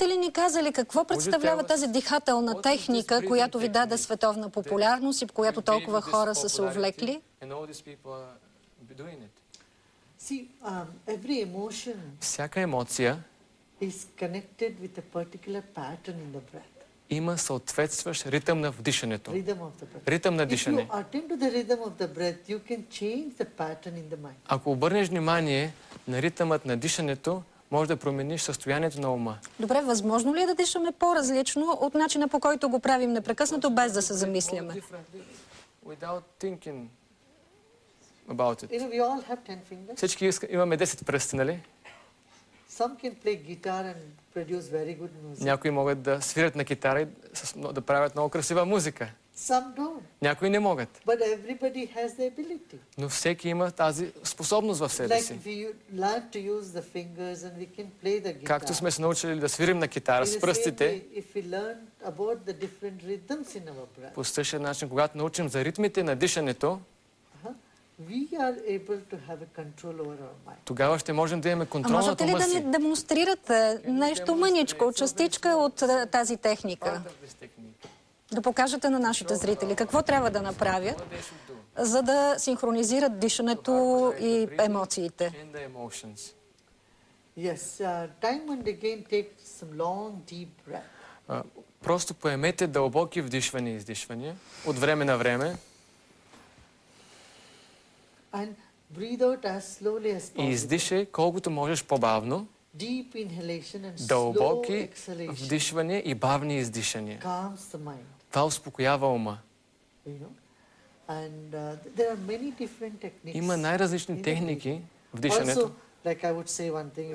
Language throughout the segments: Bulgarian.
Бихте ли ни казали какво представлява тази дихателна техника, която ви даде световна популярност и по която толкова хора са се увлекли? Всяка емоция има съответстващ ритъм на вдишането. Ритъм на дишане. Ако обърнеш внимание на ритъмът на дишането, може да промениш състоянието на ума. Добре, възможно ли е да дишаме по-различно от начина, по който го правим непрекъснато, без да се замисляме? Всички имаме 10 пръсти, нали? Някои могат да свирят на китара и да правят много красива музика. Някои не могат. Но всеки има тази способност в себе си. Както сме се научили да свирим на китара с пръстите, по същия начин, когато научим за ритмите на дишането, тогава ще можем да имаме контрол над ума си. Можете ли да ни демонстрирате нещо мъничко, частичка от тази техника? Да покажете на нашите зрители какво трябва да направят, за да синхронизират дишането и емоциите. Просто поемете дълбоки вдишвания и издишвания от време на време. И издишай колкото можеш по-бавно. Дълбоки вдишвания и бавни издишания. Това успокоява ума. Има най-различни техники в дишането.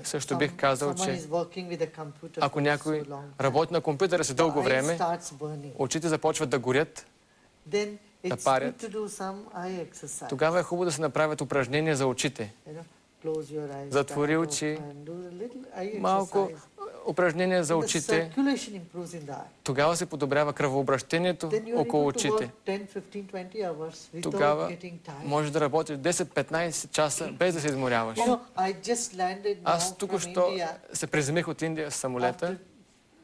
Също бих казал, че ако някой работи на компютъра си дълго време, очите започват да горят, да парят. Тогава е хубаво да се направят упражнения за очите. Затвори очи, малко упражнения за очите. Тогава се подобрява кръвообращението около очите. Тогава може да работиш 10-15 часа без да се изморяваш. Аз току-що се приземих от Индия с самолета.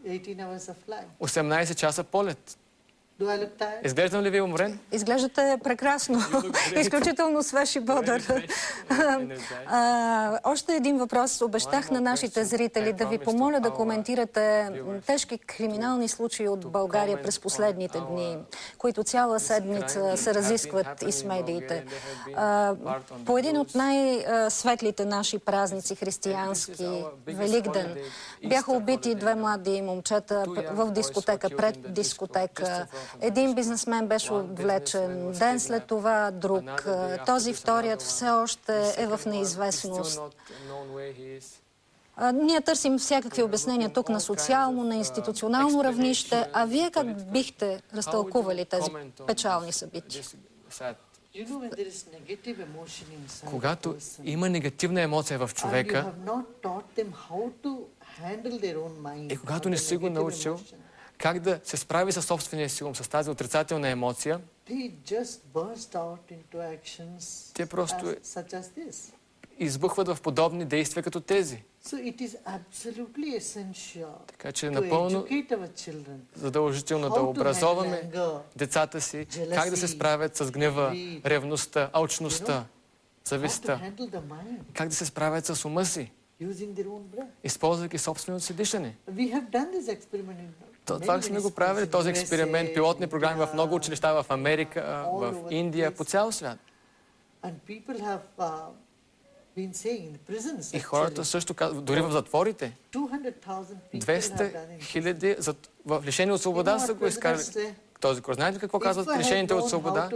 18 часа полет. Изглеждам ли ви уморен? Изглеждате прекрасно. Изключително свеж и бодър. Още един въпрос. Обещах на нашите зрители да ви помоля да коментирате тежки криминални случаи от България през последните дни, които цяла седмица се разискват и с медиите. По един от най-светлите наши празници, християнски, Великден, бяха убити 2 млади момчета в дискотека, пред дискотека. Един бизнесмен беше отвлечен, ден след това друг. Този вторият все още е в неизвестност. Ние търсим всякакви обяснения тук на социално, на институционално равнище. А вие как бихте разтълкували тези печални събития? Когато има негативна емоция в човека и когато не си го научил как да се справи със собствения си ум, с тази отрицателна емоция, те просто избухват в подобни действия като тези. Така че е напълно задължително да образоваме децата си как да се справят с гнева, ревността, алчността, завистта, как да се справят с ума си, използвайки собственото си дишане. Това сме го правили, този експеримент, пилотни програми в много училища в Америка, в Индия, по цял свят. И хората също казват, дори в затворите, 200 хиляди лишени от свобода са го изкарали. Този курс. Знаете какво казват лишените от свобода?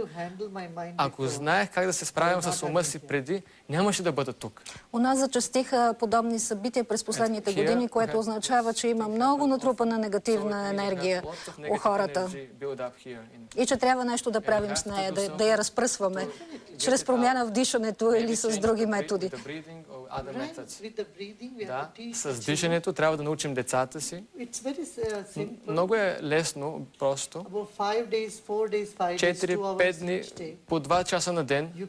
Ако знаех как да се справям с ума си преди, нямаше да бъда тук. У нас зачастиха подобни събития през последните години, което означава, че има много натрупана негативна енергия у хората. И че трябва нещо да правим с нея, да я разпръсваме, чрез промяна в дишането или с други методи. Да, с дишането трябва да научим децата си. Много е лесно, просто. 4-5 дни, по 2 часа на ден,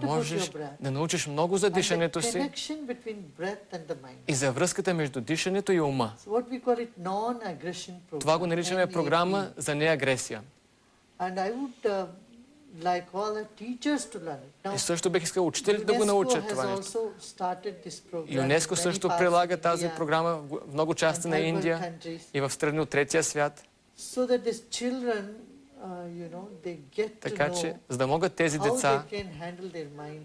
можеш да научиш много за дишането си и за връзката между дишането и ума. Това го наричаме програма за неагресия. И също бих искал учителите да го научат това нещо. ЮНЕСКО също прилага тази програма в много части на Индия и в страни от третия свят. Така че, за да могат тези деца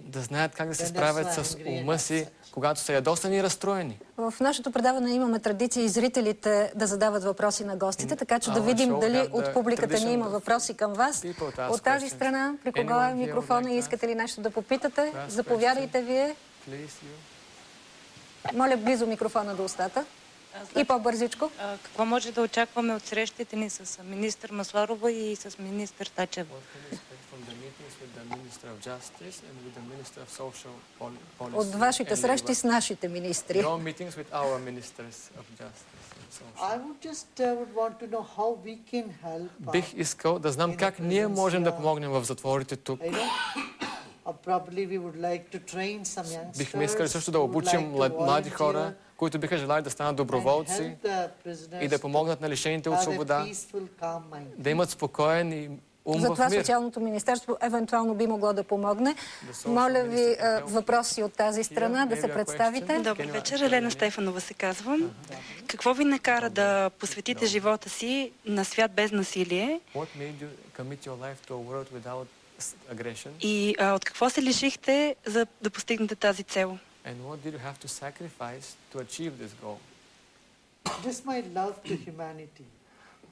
да знаят как да се справят с ума си, когато са ядосани и разстроени. В нашето предаване имаме традиция и зрителите да задават въпроси на гостите, така че да видим дали от публиката ни има въпроси към вас. От тази страна, при кого е микрофона и искате ли нещо да попитате? Заповядайте вие. Моля близо микрофона до устата. И по-бързичко. Какво може да очакваме от срещите ни с министър Масларова и с министър Тачева? От вашите срещи с нашите министри. Бих искал да знам как ние можем да помогнем в затворите тук. Бихме искали също да обучим млади хора, които биха желали да станат доброволци и да помогнат на лишените от свобода, да имат спокоен и ум в мир. Затова Социалното министерство евентуално би могло да помогне. Моля ви въпроси от тази страна да се представите. Добър вечер, Елена Стефанова се казвам. Какво ви накара да посветите живота си на свят без насилие? И от какво се лишихте, за да постигнете тази цел? And what did you have to sacrifice to achieve this goal? Just my love to humanity.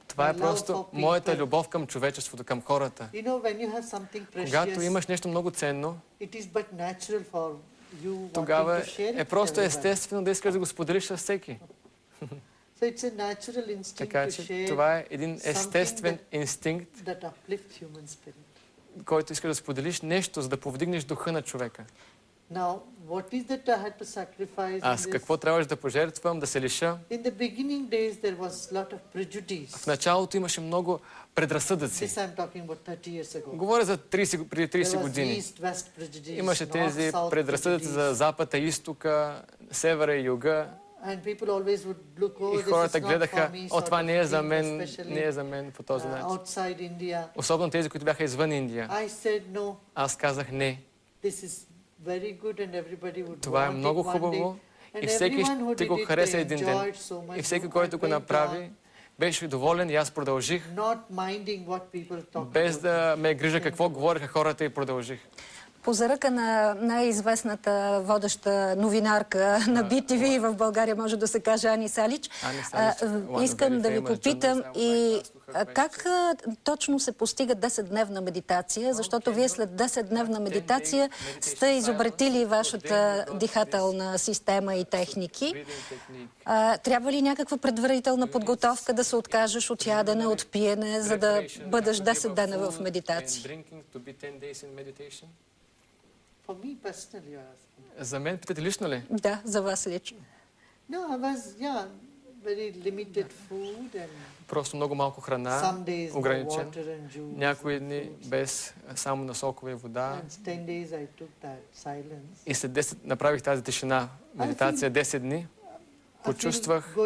Това е просто моята любов към човечеството, към хората. Когато имаш нещо много ценно, тогава е просто естествено да искаш да го споделиш с всеки. Така че това е един естествен инстинкт, който искаш да споделиш нещо, за да повдигнеш духа на човека. Аз какво трябваше да пожертвам, да се лиша? В началото имаше много предразсъдъци. Говоря за преди 30 години. Имаше тези предразсъдъци за запада, изтока, севера и юга. И хората гледаха, това не е за мен по този начин. Особено тези, които бяха извън Индия. Аз казах не. Това е много хубаво и всеки ще го хареса един ден. И всеки, който го направи, беше доволен и аз продължих, без да ме грижа какво говориха хората и продължих. По заръка на най-известната водеща новинарка на BTV в България, може да се каже Ани Салич, искам да ви попитам и как точно се постига 10-дневна медитация, защото вие след 10-дневна медитация сте изобретили вашата дихателна система и техники. Трябва ли някаква предварителна подготовка да се откажеш от ядене, от пиене, за да бъдеш 10 дена в медитация? За мен питате лично ли? Да, за вас лично. Просто много малко храна, ограничен. Някои дни без само на сокове и вода. И след 10 направих тази тишина, медитация 10 дни. Почувствах,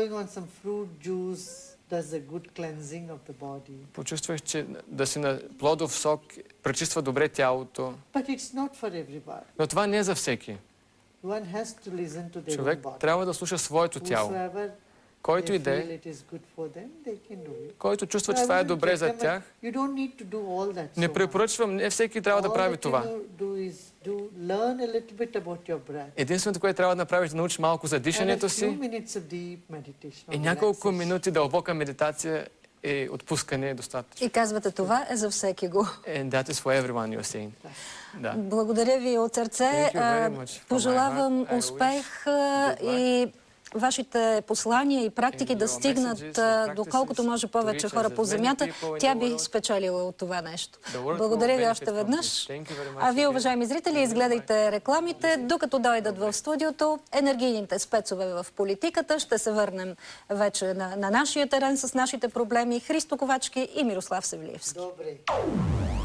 че да си на плодов сок пречиства добре тялото. Но това не е за всеки. Човек трябва да слуша своето тяло. Който иде, който чувства, че това е добре за тях, не препоръчвам, не всеки трябва да прави това. Единственото, което трябва да направиш, да научиш малко за дишането си и няколко минути дълбока медитация и отпускане е достатъчно. И казвате, това е за всеки го. And that is for everyone, you're saying. Да. Благодаря ви от сърце. Пожелавам успех и вашите послания и практики да стигнат до колкото може повече хора по земята, тя би спечелила от това нещо. Благодаря ви още веднъж. А вие, уважаеми зрители, изгледайте рекламите. Докато дойдат в студиото, енергийните спецове в политиката, ще се върнем вече на нашия терен с нашите проблеми. Христо Ковачки и Мирослав Севлиевски. Добре.